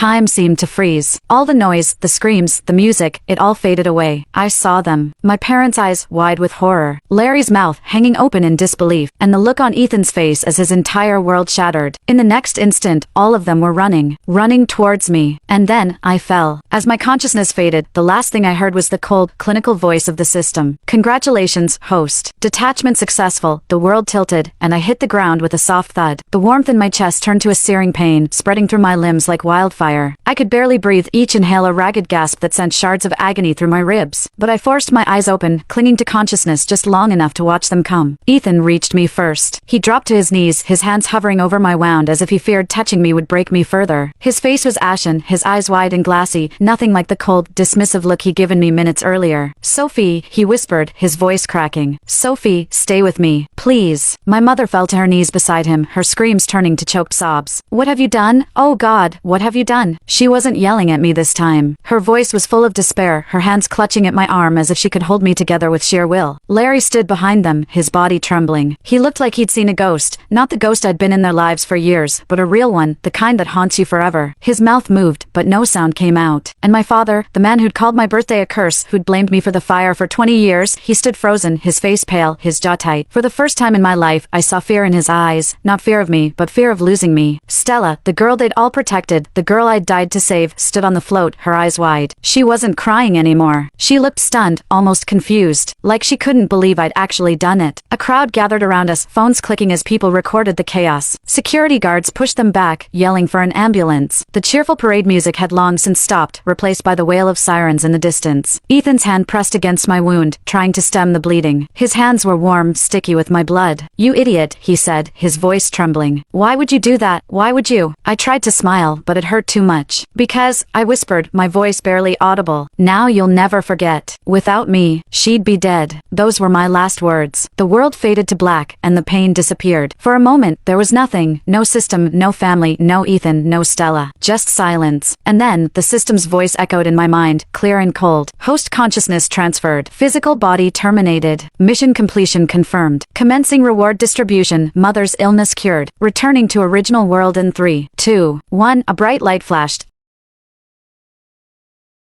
Time seemed to freeze. All the noise, the screams, the music, it all faded away. I saw them. My parents' eyes wide with horror. Larry's mouth hanging open in disbelief, and the look on Ethan's face as his entire world shattered. In the next instant, all of them were running towards me. And then, I fell. As my consciousness faded, the last thing I heard was the cold, clinical voice of the system. Congratulations, host. Detachment successful. The world tilted, and I hit the ground with a soft thud. The warmth in my chest turned to a searing pain, spreading through my limbs like wildfire. I could barely breathe, each inhale a ragged gasp that sent shards of agony through my ribs. But I forced my eyes open, clinging to consciousness just long enough to watch them come. Ethan reached me first. He dropped to his knees, his hands hovering over my wound as if he feared touching me would break me further. His face was ashen, his eyes wide and glassy, nothing like the cold, dismissive look he'd given me minutes earlier. "Sophie," he whispered, his voice cracking. "Sophie, stay with me. Please." My mother fell to her knees beside him, her screams turning to choked sobs. "What have you done? Oh God, what have you done?" She wasn't yelling at me this time. Her voice was full of despair, her hands clutching at my arm as if she could hold me together with sheer will. Larry stood behind them, his body trembling. He looked like he'd seen a ghost, not the ghost I'd been in their lives for years, but a real one, the kind that haunts you forever. His mouth moved, but no sound came out. And my father, the man who'd called my birthday a curse, who'd blamed me for the fire for 20 years, he stood frozen, his face pale, his jaw tight. For the first time in my life, I saw fear in his eyes. Not fear of me, but fear of losing me. Stella, the girl they'd all protected, the girl I'd died to save, stood on the float, her eyes wide. She wasn't crying anymore. She looked stunned, almost confused, like she couldn't believe I'd actually done it. A crowd gathered around us, phones clicking as people recorded the chaos. Security guards pushed them back, yelling for an ambulance. The cheerful parade music had long since stopped, replaced by the wail of sirens in the distance. Ethan's hand pressed against my wound, trying to stem the bleeding. His hands were warm, sticky with my blood. "You idiot," he said, his voice trembling. "Why would you do that? Why would you?" I tried to smile, but it hurt too much. "Because," I whispered, my voice barely audible. "Now you'll never forget. Without me, she'd be dead." Those were my last words. The world faded to black, and the pain disappeared. For a moment, there was nothing. No system, no family, no Ethan, no Stella. Just silence. And then, the system's voice echoed in my mind, clear and cold. Host consciousness transferred. Physical body terminated. Mission completion confirmed. Commencing reward distribution. Mother's illness cured. Returning to original world in 3, 2, 1. A bright light flashed,